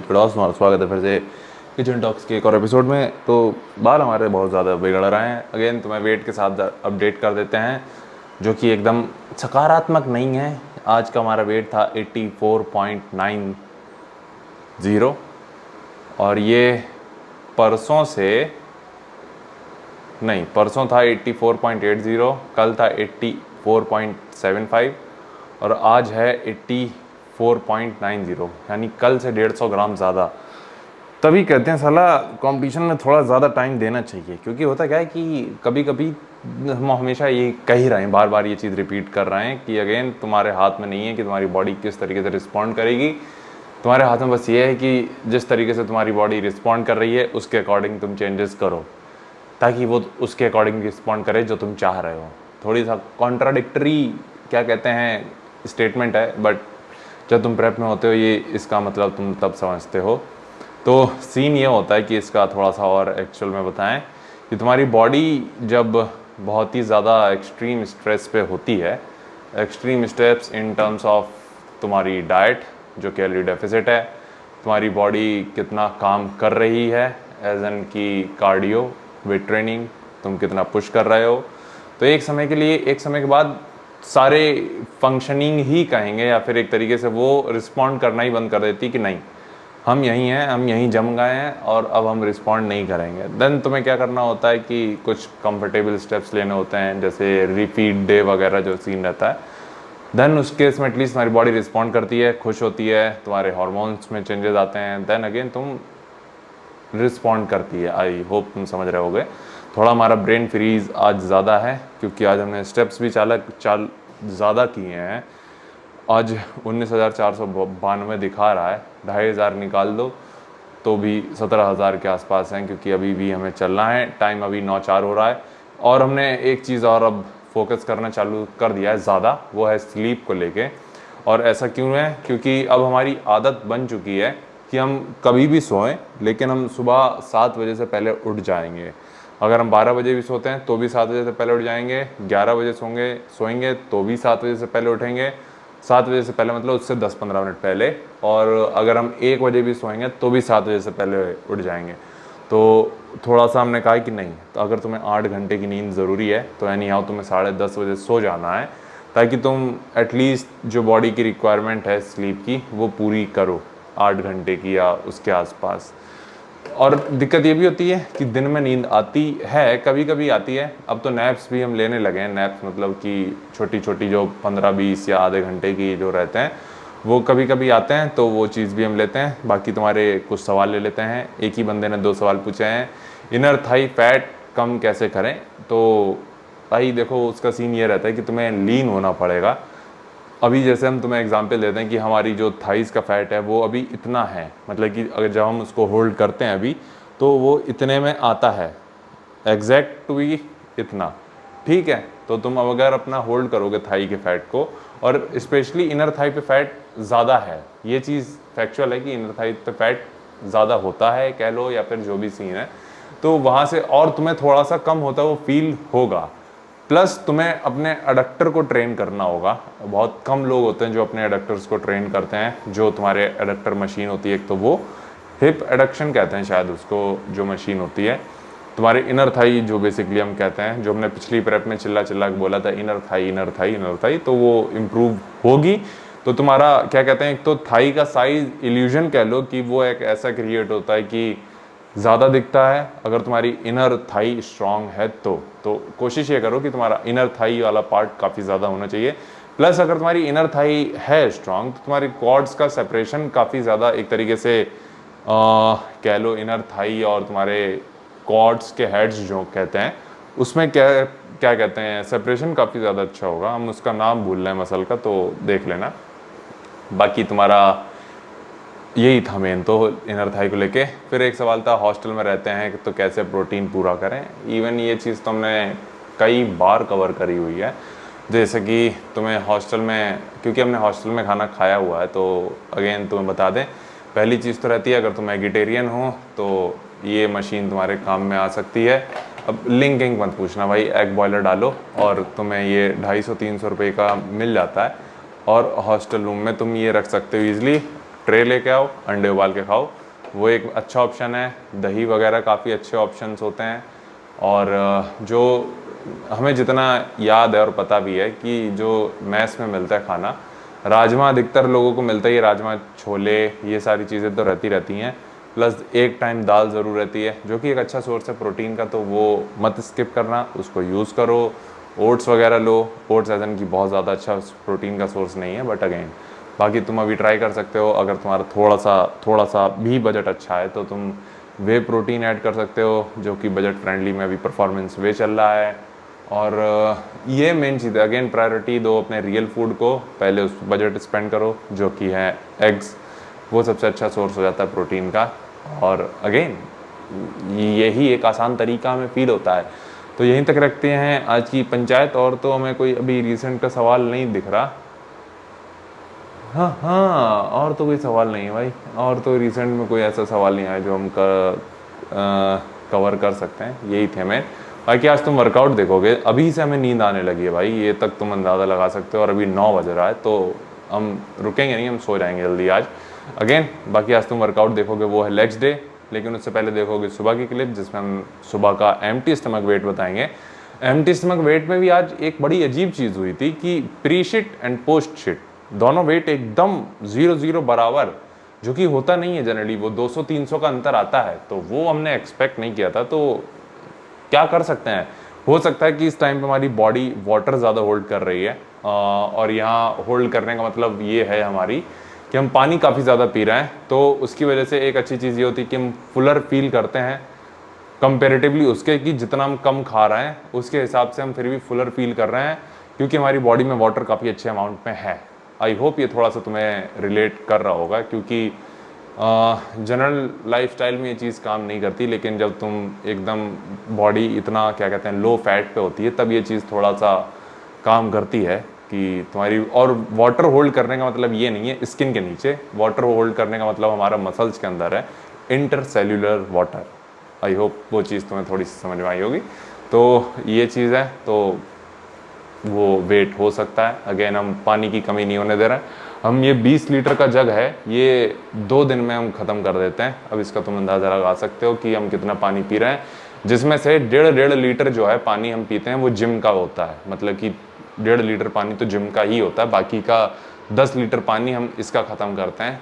प्रदोष और स्वागत है फिर से किचन टॉक्स के एक और एपिसोड में। तो बाल हमारे बहुत ज़्यादा बिगड़ रहे हैं। अगेन तुम्हें वेट के साथ अपडेट कर देते हैं जो कि एकदम सकारात्मक नहीं है। आज का हमारा वेट था 84.90 और ये परसों से नहीं, परसों था 84.80, कल था 84.75 और आज है 84.90, यानी कल से 150 ग्राम ज़्यादा। तभी कहते हैं साला कंपटीशन में थोड़ा ज़्यादा टाइम देना चाहिए, क्योंकि होता क्या है कि कभी कभी हम हमेशा ये कह ही रहे हैं, बार बार ये चीज़ रिपीट कर रहे हैं कि अगेन तुम्हारे हाथ में नहीं है कि तुम्हारी बॉडी किस तरीके से रिस्पॉन्ड करेगी। तुम्हारे हाथ में बस ये है कि जिस तरीके से तुम्हारी बॉडी रिस्पॉन्ड कर रही है उसके अकॉर्डिंग तुम चेंजेस करो, ताकि वो उसके अकॉर्डिंग रिस्पॉन्ड करे जो तुम चाह रहे हो। थोड़ी सा कॉन्ट्राडिक्टरी क्या कहते हैं स्टेटमेंट है, बट जब तुम प्रेप में होते हो ये इसका मतलब तुम तब समझते हो। तो सीन ये होता है कि इसका थोड़ा सा और एक्चुअल में बताएं कि तुम्हारी बॉडी जब बहुत ही ज़्यादा एक्सट्रीम स्ट्रेस पे होती है, extreme steps in terms of तुम्हारी डाइट जो कैलोरी डेफिसिट है, तुम्हारी बॉडी कितना काम कर रही है एज एन की कार्डियो वेट ट्रेनिंग, तुम कितना पुश कर रहे हो, तो एक समय के लिए, एक समय के बाद सारे फंक्शनिंग ही कहेंगे या फिर एक तरीके से वो रिस्पॉन्ड करना ही बंद कर देती कि नहीं, हम यहीं हैं, हम यहीं जम गए हैं और अब हम रिस्पॉन्ड नहीं करेंगे। देन तुम्हें क्या करना होता है कि कुछ कंफर्टेबल स्टेप्स लेने होते हैं, जैसे रिपीट डे वगैरह जो सीन रहता है। देन उस केस में एटलीस्ट तुम्हारी बॉडी रिस्पॉन्ड करती है, खुश होती है, तुम्हारे हार्मोन्स में चेंजेस आते हैं, देन अगेन तुम रिस्पॉन्ड करती है। आई होप तुम समझ रहे होगे। थोड़ा हमारा ब्रेन फ्रीज आज ज़्यादा है क्योंकि आज हमने स्टेप्स भी ज़्यादा किए हैं। आज 19,492 दिखा रहा है, 2,500 निकाल दो तो भी 17,000 के आसपास हैं, क्योंकि अभी भी हमें चलना है। टाइम अभी 9:04 हो रहा है और हमने एक चीज़ और अब फोकस करना चालू कर दिया है ज़्यादा, वो है स्लीप को लेके। और ऐसा क्यों है? क्योंकि अब हमारी आदत बन चुकी है कि हम कभी भी सोएं लेकिन हम सुबह 7 बजे से पहले उठ जाएंगे। अगर हम 12 बजे भी सोते हैं तो भी 7 बजे से पहले उठ जाएंगे, 11 बजे सोएंगे तो भी 7 बजे से पहले उठेंगे। 7 बजे से पहले मतलब उससे 10-15 मिनट पहले। और अगर हम 1 बजे भी सोएंगे तो भी 7 बजे से पहले उठ जाएंगे। तो थोड़ा सा हमने कहा कि नहीं, तो अगर तुम्हें 8 घंटे की नींद ज़रूरी है तो एनी हाउ तुम्हें 10:30 बजे सो जाना है, ताकि तुम एटलीस्ट जो बॉडी की रिक्वायरमेंट है स्लीप की वो पूरी करो 8 घंटे की या उसके आसपास। और दिक्कत ये भी होती है कि दिन में नींद आती है, कभी कभी आती है। अब तो नैप्स भी हम लेने लगे हैं। नैप्स मतलब कि छोटी छोटी जो 15-20 या आधे घंटे की जो रहते हैं वो कभी कभी आते हैं, तो वो चीज़ भी हम लेते हैं। बाकी तुम्हारे कुछ सवाल ले लेते हैं। एक ही बंदे ने 2 सवाल पूछे हैं, इनर थाई फैट कम कैसे करें। तो भाई देखो, उसका सीन ये रहता है कि तुम्हें लीन होना पड़ेगा। अभी जैसे हम तुम्हें एग्जांपल देते हैं कि हमारी जो थाइस का फैट है वो अभी इतना है, मतलब कि अगर जब हम उसको होल्ड करते हैं अभी तो वो इतने में आता है, एग्जैक्ट टू भी इतना, ठीक है। तो तुम अब अगर अपना होल्ड करोगे थाई के फैट को, और स्पेशली इनर थाई पे फैट ज़्यादा है, ये चीज़ फैक्चुअल है कि इनर थाई पे फैट ज़्यादा होता है कह लो, या फिर जो भी सीन है, तो वहाँ से और तुम्हें थोड़ा सा कम होता है वो फील होगा। प्लस तुम्हें अपने एडक्टर को ट्रेन करना होगा। बहुत कम लोग होते हैं जो अपने एडक्टर्स को ट्रेन करते हैं। जो तुम्हारे एडक्टर मशीन होती है, एक तो वो हिप एडक्शन कहते हैं शायद उसको, जो मशीन होती है तुम्हारे इनर थाई, जो बेसिकली हम कहते हैं, जो हमने पिछली प्रेप में चिल्ला चिल्ला के बोला था inner thigh inner thigh inner thigh, तो वो इम्प्रूव होगी। तो तुम्हारा क्या कहते हैं, एक तो थाई का साइज इल्यूजन कह लो कि वो एक ऐसा क्रिएट होता है कि ज़्यादा दिखता है अगर तुम्हारी इनर थाई स्ट्रांग है तो कोशिश ये करो कि तुम्हारा इनर थाई वाला पार्ट काफ़ी ज़्यादा होना चाहिए। प्लस अगर तुम्हारी इनर थाई है स्ट्रांग तो तुम्हारी क्वाड्स का सेपरेशन काफ़ी ज़्यादा, एक तरीके से कह लो इनर थाई और तुम्हारे क्वाड्स के हेड्स जो कहते हैं उसमें क्या क्या कहते हैं, सेपरेशन काफ़ी ज़्यादा अच्छा होगा। हम उसका नाम भूल रहे हैं मसल का, तो देख लेना। बाकी तुम्हारा यही था मेन तो इनर थाई को लेके। फिर एक सवाल था, हॉस्टल में रहते हैं तो कैसे प्रोटीन पूरा करें। इवन ये चीज़ तो हमने कई बार कवर करी हुई है। जैसे कि तुम्हें हॉस्टल में, क्योंकि हमने हॉस्टल में खाना खाया हुआ है, तो अगेन तुम्हें बता दें, पहली चीज़ तो रहती है अगर तुम वेजिटेरियन हो तो ये मशीन तुम्हारे काम में आ सकती है। अब लिंकिंग मत पूछना भाई, एग बॉयलर डालो और तुम्हें ये 250-300 रुपये का मिल जाता है, और हॉस्टल रूम में तुम ये रख सकते हो ईजिली। ट्रे लेके आओ, अंडे उबाल के खाओ, वो एक अच्छा ऑप्शन है। दही वगैरह काफ़ी अच्छे ऑप्शंस होते हैं। और जो हमें जितना याद है और पता भी है कि जो मैस में मिलता है खाना, राजमा अधिकतर लोगों को मिलता ही है, राजमा छोले ये सारी चीज़ें तो रहती हैं, प्लस एक टाइम दाल ज़रूर रहती है, जो कि एक अच्छा सोर्स है प्रोटीन का, तो वो मत स्किप करना, उसको यूज़ करो। ओट्स वगैरह लो, ओट्स एजन की बहुत ज़्यादा अच्छा प्रोटीन का सोर्स नहीं है, बट अगेन बाकी तुम अभी ट्राई कर सकते हो। अगर तुम्हारा थोड़ा सा भी बजट अच्छा है तो तुम वे प्रोटीन ऐड कर सकते हो, जो कि बजट फ्रेंडली में अभी परफॉर्मेंस वे चल रहा है। और ये मेन चीज़ है, अगेन प्रायोरिटी दो अपने रियल फूड को, पहले उस बजट स्पेंड करो, जो कि है एग्स, वो सबसे अच्छा सोर्स हो जाता है प्रोटीन का। और अगेन यही एक आसान तरीका हमें फील होता है। तो यहीं तक रखते हैं आज की पंचायत, और तो हमें कोई अभी रिसेंट का सवाल नहीं दिख रहा। हाँ हाँ, और तो कोई सवाल नहीं है भाई, और तो रिसेंट में कोई ऐसा सवाल नहीं आया जो हम कवर कर सकते हैं। यही थे मैं। बाकी आज तुम वर्कआउट देखोगे, अभी से हमें नींद आने लगी है भाई, ये तक तुम अंदाज़ा लगा सकते हो, और अभी 9 बज रहा है, तो हम रुकेंगे नहीं, हम सो जाएंगे जल्दी आज। अगेन बाकी आज तुम वर्कआउट देखोगे वो है लेग्स डे, लेकिन उससे पहले देखोगे सुबह की क्लिप, जिसमें हम सुबह का एम्प्टी स्टमक वेट बताएंगे। एम्प्टी स्टमक वेट में भी आज एक बड़ी अजीब चीज़ हुई थी कि pre shit and post shit दोनों वेट एकदम 0-0 बराबर, जो कि होता नहीं है जनरली, वो 200-300 का अंतर आता है, तो वो हमने एक्सपेक्ट नहीं किया था। तो क्या कर सकते हैं, हो सकता है कि इस टाइम पे हमारी बॉडी वाटर ज़्यादा होल्ड कर रही है, और यहाँ होल्ड करने का मतलब ये है हमारी कि हम पानी काफ़ी ज़्यादा पी रहे हैं, तो उसकी वजह से एक अच्छी चीज़ ये होती है कि हम फुलर फील करते हैं कंपेरेटिवली उसके, कि जितना हम कम खा रहे हैं उसके हिसाब से हम फिर भी फुलर फील कर रहे हैं, क्योंकि हमारी बॉडी में वाटर काफ़ी अच्छे अमाउंट में है। आई होप ये थोड़ा सा तुम्हें रिलेट कर रहा होगा, क्योंकि जनरल लाइफस्टाइल में ये चीज़ काम नहीं करती, लेकिन जब तुम एकदम बॉडी इतना क्या कहते हैं लो फैट पे होती है, तब ये चीज़ थोड़ा सा काम करती है कि तुम्हारी। और वाटर होल्ड करने का मतलब ये नहीं है स्किन के नीचे, वाटर होल्ड करने का मतलब हमारा मसल्स के अंदर है, इंटरसेल्यूलर वाटर। आई होप वो चीज़ तुम्हें थोड़ी सी समझ में आई होगी। तो ये चीज़ है, तो वो वेट हो सकता है। अगेन हम पानी की कमी नहीं होने दे रहे हैं, हम ये 20 लीटर का जग है, ये 2 दिन में हम ख़त्म कर देते हैं। अब इसका तुम अंदाज़ा लगा सकते हो कि हम कितना पानी पी रहे हैं, जिसमें से 1.5 लीटर जो है पानी हम पीते हैं वो जिम का होता है, मतलब कि 1.5 लीटर पानी तो जिम का ही होता है, बाकी का 10 लीटर पानी हम इसका ख़त्म करते हैं।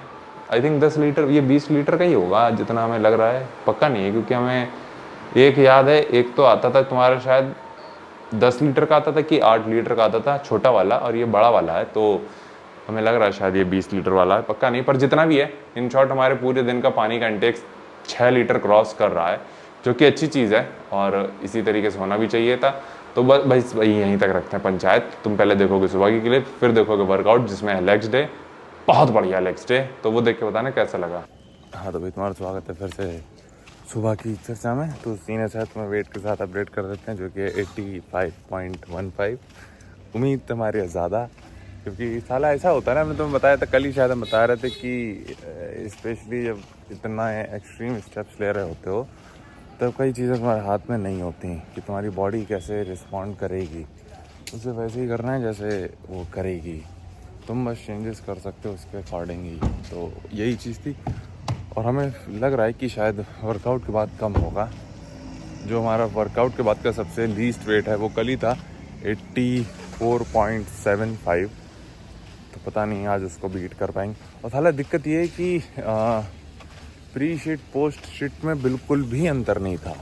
आई थिंक 10 लीटर, ये 20 लीटर का ही होगा जितना हमें लग रहा है, पक्का नहीं है, क्योंकि हमें एक याद है, एक तो आता था तुम्हारा शायद 10 लीटर का आता था कि 8 लीटर का आता था छोटा वाला, और ये बड़ा वाला है, तो हमें लग रहा है शायद ये 20 लीटर वाला है, पक्का नहीं, पर जितना भी है, इन शॉर्ट हमारे पूरे दिन का पानी का इंटेक 6 लीटर क्रॉस कर रहा है, जो कि अच्छी चीज़ है, और इसी तरीके से होना भी चाहिए था। तो बस भाई यहीं तक रखते हैं पंचायत। तुम पहले देखोगे सुबह की क्लिप, फिर देखोगे वर्कआउट जिसमें है लेग्स डे, बहुत बढ़िया लेग्स डे, तो वो देख के बताना कैसा लगा। हाँ तो भाई तुम्हारा स्वागत है फिर से सुबह की चर्चा में। तो सीनियर साथ में वेट के साथ अपडेट कर देते हैं, जो कि 85.15। उम्मीद तुम्हारी ज़्यादा, क्योंकि साला ऐसा होता है ना, हमने तुम्हें बताया था कल ही, शायद हम बता रहे थे कि स्पेशली जब इतना एक्सट्रीम स्टेप्स ले रहे होते हो, तब कई चीज़ें तुम्हारे हाथ में नहीं होती कि तुम्हारी बॉडी कैसे रिस्पॉन्ड करेगी, उसे वैसे ही करना है जैसे वो करेगी, तुम बस चेंजेस कर सकते हो उसके अकॉर्डिंग ही। तो यही चीज़ थी, और हमें लग रहा है कि शायद वर्कआउट के बाद कम होगा। जो हमारा वर्कआउट के बाद का सबसे लीस्ट वेट है वो कल ही था 84.75, तो पता नहीं आज उसको बीट कर पाएंगे। और साला दिक्कत ये है कि प्री शीट पोस्ट शीट में बिल्कुल भी अंतर नहीं था।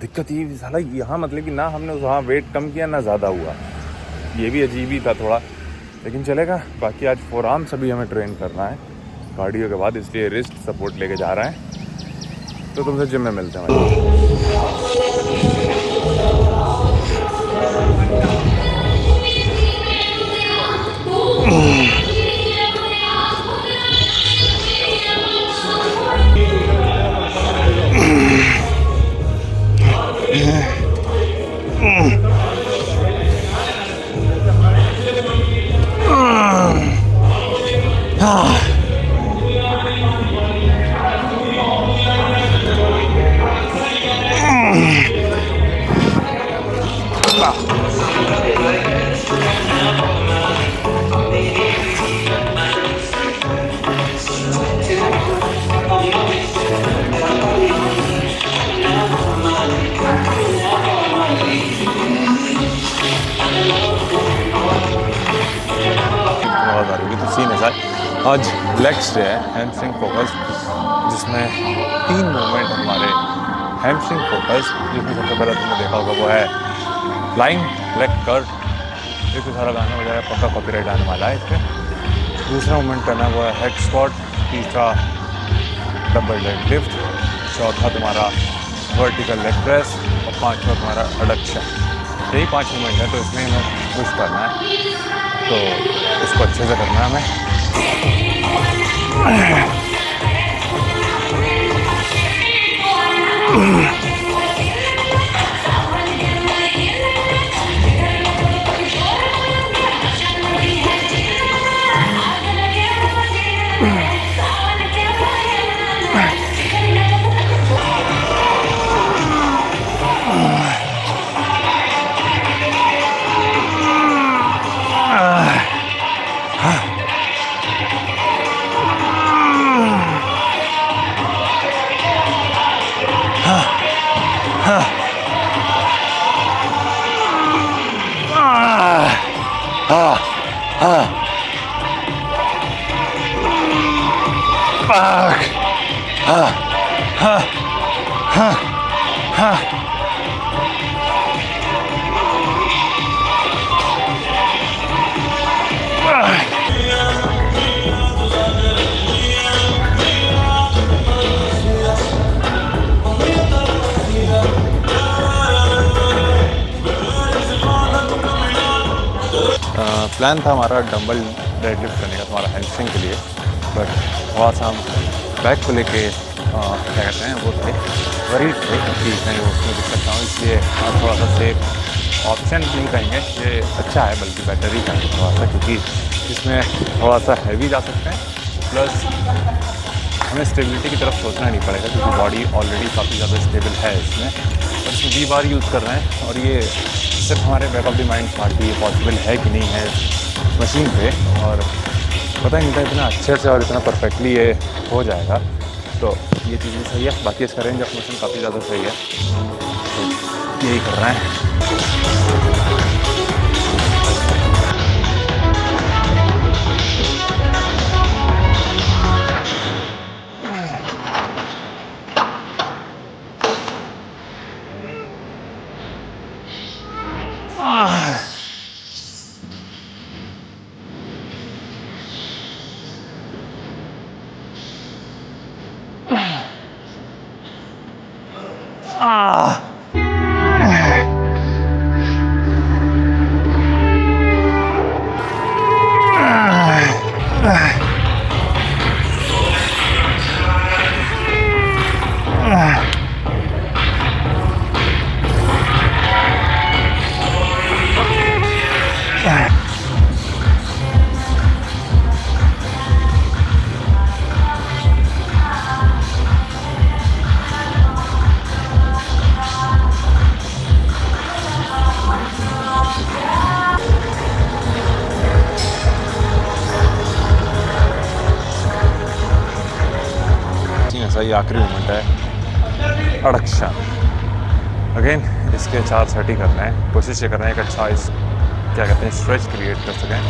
दिक्कत ये साला यहाँ, मतलब कि ना हमने वहाँ वेट कम किया ना ज़्यादा हुआ, ये भी अजीब ही था थोड़ा, लेकिन चलेगा। बाकी आज फोरआर्म्स अभी हमें ट्रेन करना है कार्डियो के बाद, इसलिए रिस्ट सपोर्ट लेके जा रहे हैं। तो तुमसे जिम में मिलते हैं। आज लेग्स डे है, हैमस्ट्रिंग फोकस, जिसमें 3 मूवमेंट हमारे हैमस्ट्रिंग फोकस, जिसमें सबसे पहले तुमने देखा होगा वो है फ्लाइंग लेग कर्ल। एक तो सारा गाना बजाया, पक्का कॉपीराइट आने वाला है इस पर। दूसरा मूवमेंट करना वो है हेड स्क्वाट, तीसरा डबल डेड लिफ्ट, चौथा तुम्हारा वर्टिकल लेग प्रेस और पांचवा तुम्हारा एडक्शन। यही 5 मूवमेंट है, तो इसमें हमें पुश करना है, तो इसको अच्छे से करना है हमें। प्लान था हमारा डंबल डेडलिफ्ट करने का तुम्हारा हैमस्ट्रिंग के लिए, बट थोड़ा सा हम बैक को लेके क्या कहते हैं वो थे वरीड थे कि कहीं उसमें दिक्कत ना हो, इसलिए थोड़ा सा सेफ ऑप्शन नहीं कहेंगे, ये अच्छा है बल्कि बेटर ही कहेंगे थोड़ा सा, क्योंकि इसमें थोड़ा सा हैवी जा सकते हैं, प्लस हमें स्टेबिलिटी की तरफ सोचना नहीं पड़ेगा, क्योंकि बॉडी ऑलरेडी काफ़ी ज़्यादा स्टेबल है इसमें, और इसमें 20 बार यूज़ कर रहे हैं, और ये सिर्फ हमारे बैक ऑफ द माइंड था कि ये पॉसिबल है कि नहीं है मशीन पे, और पता ही नहीं था इतना अच्छे से और इतना परफेक्टली ये हो जाएगा, तो ये चीज़ें सही है। बाकी इसका रेंज ऑफ मोशन काफ़ी ज़्यादा सही है, तो यही कर रहे हैं। ये आखिरी मोमेंट है एडक्शन। अगेन इसके 4 सेट ही करना है, कोशिश ये करना है एक अच्छा इस क्या कहते हैं स्ट्रेच क्रिएट कर सकें,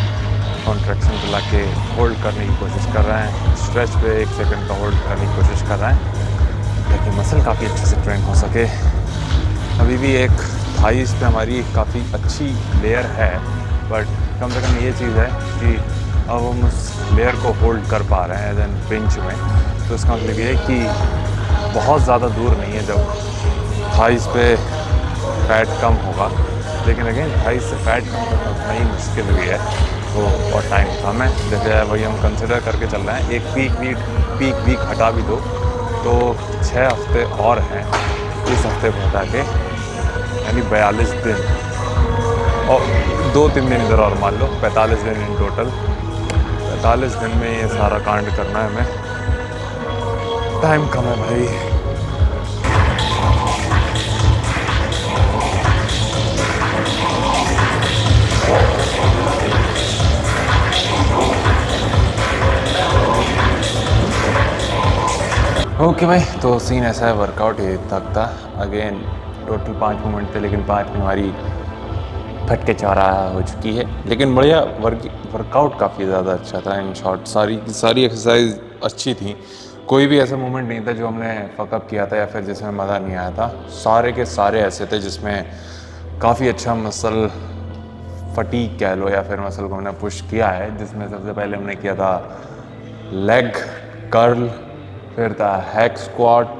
कॉन्ट्रैक्शन को ला के होल्ड करने की कोशिश कर रहे हैं, स्ट्रेच पे 1 सेकंड का होल्ड करने की कोशिश कर रहे हैं ताकि मसल काफ़ी अच्छे से ट्रेन हो सके। अभी भी एक थाइस पे हमारी काफ़ी अच्छी लेयर है, बट कम से कम ये चीज़ है कि अब हम उस लेयर को होल्ड कर पा रहे हैं देन बेंच में, तो इसका मतलब ये है कि बहुत ज़्यादा दूर नहीं है जब थाइस पे फैट कम होगा, लेकिन अगेन थाइस से फैट कम करना उतना ही मुश्किल भी है, तो और टाइम कम है, देखा जाए वही हम कंसिडर करके चल रहे हैं। एक पीक वीक हटा भी दो तो 6 हफ्ते और हैं इस हफ्ते को हटा के, यानी 42 दिन और 2-3 दिन इधर और मान लो 45 दिन इन टोटल। 45 दिन में ये सारा कांड करना है हमें, टाइम कम है भाई। ओके भाई, तो सीन ऐसा है, वर्कआउट ये तक था। अगेन टोटल 5 मूवमेंट थे, लेकिन 5 में हमारी फट के 4 हो चुकी है, लेकिन बढ़िया वर्कआउट काफ़ी ज़्यादा अच्छा था। इन शॉर्ट सारी की सारी एक्सरसाइज अच्छी थी, कोई भी ऐसा मोमेंट नहीं था जो हमने फकअप किया था या फिर जिसमें मज़ा नहीं आया था। सारे के सारे ऐसे थे जिसमें काफ़ी अच्छा मसल फटीक कह लो या फिर मसल को हमने पुश किया है। जिसमें सबसे पहले हमने किया था लेग कर्ल, फिर था हैक स्क्वाट।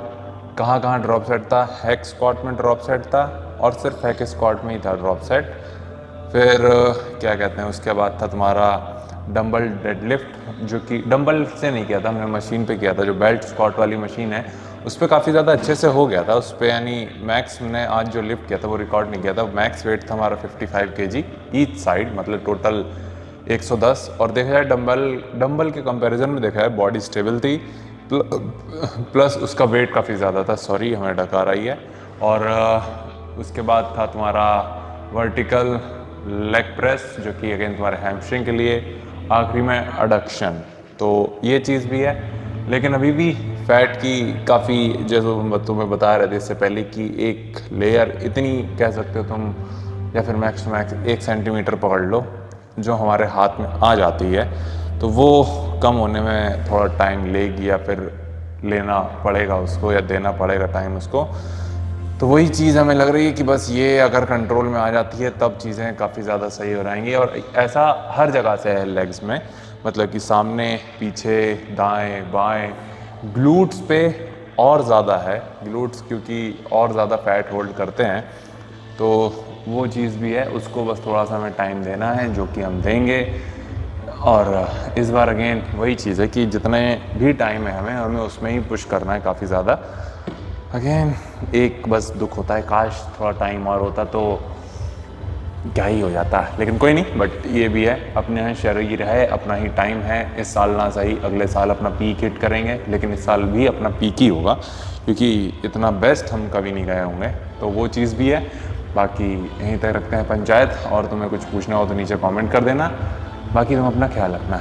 कहाँ कहाँ ड्रॉप सेट था? हैक स्क्वाट में ड्रॉप सेट था और सिर्फ हैक स्क्वाट में ही था ड्रॉप सेट। फिर क्या कहते हैं, उसके बाद था तुम्हारा डंबल डेडलिफ्ट, जो कि डंबल से नहीं किया था हमने, मशीन पे किया था। जो बेल्ट स्क्वाट वाली मशीन है उस पर काफ़ी ज़्यादा अच्छे से हो गया था। उस पर यानी मैक्स ने आज जो लिफ्ट किया था वो रिकॉर्ड नहीं किया था। मैक्स वेट था हमारा 55 kg ईच साइड, मतलब टोटल 110। और देखा जाए डंबल के कंपैरिजन में देखा जाए बॉडी स्टेबल थी, प्लस उसका वेट काफ़ी ज़्यादा था। सॉरी हमें डकार आई है। और उसके बाद था तुम्हारा वर्टिकल लेग प्रेस, जो कि अगेन तुम्हारे हैमस्ट्रिंग के लिए। आखिरी में अडक्शन। तो ये चीज़ भी है, लेकिन अभी भी फैट की काफ़ी, जैसे तुम्हें बता रहे थे इससे पहले, कि एक लेयर इतनी कह सकते हो तुम, या फिर मैक्स टू मैक्स 1 सेंटीमीटर पकड़ लो, जो हमारे हाथ में आ जाती है। तो वो कम होने में थोड़ा टाइम लेगी, या फिर लेना पड़ेगा उसको, या देना पड़ेगा टाइम उसको। तो वही चीज़ हमें लग रही है कि बस ये अगर कंट्रोल में आ जाती है तब चीज़ें काफ़ी ज़्यादा सही हो जाएंगी। और ऐसा हर जगह से है लेग्स में, मतलब कि सामने पीछे दाएं बाएं, ग्लूट्स पे और ज़्यादा है। ग्लूट्स क्योंकि और ज़्यादा फैट होल्ड करते हैं, तो वो चीज़ भी है। उसको बस थोड़ा सा हमें टाइम देना है, जो कि हम देंगे। और इस बार अगेन वही चीज़ है कि जितने भी टाइम है हमें उसमें ही पुश करना है काफ़ी ज़्यादा। अगेन एक बस दुख होता है, काश थोड़ा टाइम और होता तो क्या ही हो जाता है, लेकिन कोई नहीं। बट ये भी है, अपने यहाँ शरीर है, अपना ही टाइम है। इस साल ना सही, अगले साल अपना पीक हिट करेंगे, लेकिन इस साल भी अपना पीक ही होगा, क्योंकि इतना बेस्ट हम कभी नहीं गए होंगे। तो वो चीज़ भी है। बाकी यहीं तक रखते हैं पंचायत, और तुम्हें कुछ पूछना हो तो नीचे कमेंट कर देना। बाकी तुम अपना ख्याल रखना।